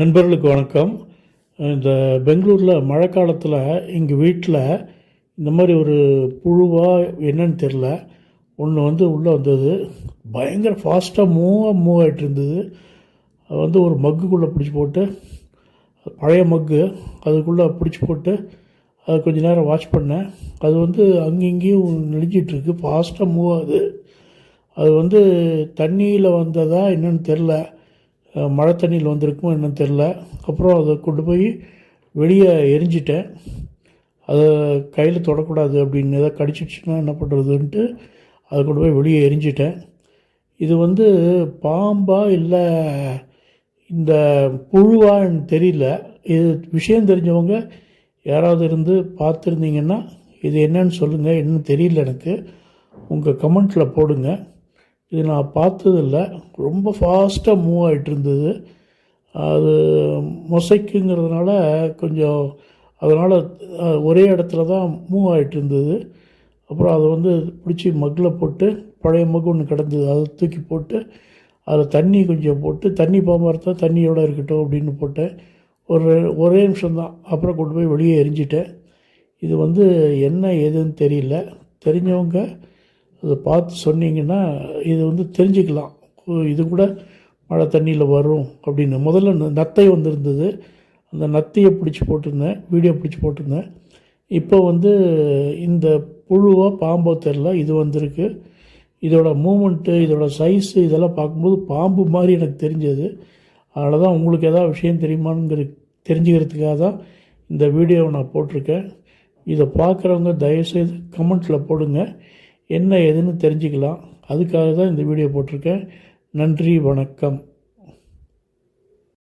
நண்பர்களுக்கு வணக்கம். இந்த பெங்களூரில் மழை காலத்தில் எங்கள் வீட்டில் இந்த மாதிரி ஒரு புழுவா என்னன்னு தெரில, ஒன்று உள்ளே வந்தது. பயங்கர ஃபாஸ்ட்டாக மூவ் ஆகிட்டு இருந்தது. அது ஒரு மக்குக்குள்ளே பிடிச்சி போட்டு, பழைய மக்கு அதுக்குள்ளே பிடிச்சி போட்டு அது கொஞ்சம் நேரம் வாட்ச் பண்ணேன். அது அங்கேயும் நெளிஞ்சிட்ருக்கு, ஃபாஸ்ட்டாக மூவ் ஆகுது. அது தண்ணியில் வந்ததா என்னன்னு தெரில, மழை தண்ணியில் வந்திருக்குமோ என்னன்னு தெரில. அப்புறம் அதை கொண்டு போய் வெளியே எரிஞ்சிட்டேன். அதை கையில் தொடக்கூடாது அப்படின்னு, எதாவது கடிச்சிடுச்சுன்னா என்ன பண்ணுறதுன்ட்டு அதை கொண்டு போய் வெளியே எரிஞ்சிட்டேன். இது பாம்பா இல்லை இந்த புழுவான்னு தெரியல. இது விஷயம் தெரிஞ்சவங்க யாராவது இருந்து பார்த்துருந்தீங்கன்னா இது என்னன்னு சொல்லுங்கள். என்னன்னு தெரியல எனக்கு, உங்கள் கமெண்ட்டில் போடுங்க. இது நான் பார்த்ததில்ல, ரொம்ப ஃபாஸ்ட்டாக மூவ் ஆகிட்டு இருந்தது. அது மொசைக்குங்கிறதுனால கொஞ்சம் அதனால் ஒரே இடத்துல தான் மூவ் ஆகிட்டு இருந்தது. அப்புறம் அதை பிடிச்சி மக்கில் போட்டு, பழைய மக்கு ஒன்று கிடந்தது, அதை தூக்கி போட்டு அதில் தண்ணி கொஞ்சம் போட்டு, தண்ணி பாம்பாக இருந்தால் தண்ணியோடு இருக்கட்டும் அப்படின்னு போட்டேன். ஒரே நிமிஷம்தான், அப்புறம் கொண்டு போய் வெளியே எரிஞ்சிட்டேன். இது என்ன ஏதுன்னு தெரியல. தெரிஞ்சவங்க அதை பார்த்து சொன்னீங்கன்னா இது தெரிஞ்சுக்கலாம். இது கூட மழை தண்ணியில் வரும் அப்படின்னு. முதல்ல நத்தை வந்திருந்தது, அந்த நத்தையை பிடிச்சி போட்டிருந்தேன், வீடியோ பிடிச்சி போட்டிருந்தேன். இப்போ இந்த புழுவோ பாம்போ தெரில, இது வந்திருக்கு. இதோட மூமெண்ட்டு, இதோட சைஸு இதெல்லாம் பார்க்கும்போது பாம்பு மாதிரி எனக்கு தெரிஞ்சது. அதனால தான் உங்களுக்கு எதாவது விஷயம் தெரிஞ்சுக்கிறதுக்காக தான் இந்த வீடியோவை நான் போட்டிருக்கேன். இதை பார்க்குறவங்க தயவுசெய்து கமெண்ட்டில் போடுங்க, என்ன ஏதுன்னு தெரிஞ்சுக்கலாம். அதுக்காக தான் இந்த வீடியோ போட்டிருக்கேன். நன்றி, வணக்கம்.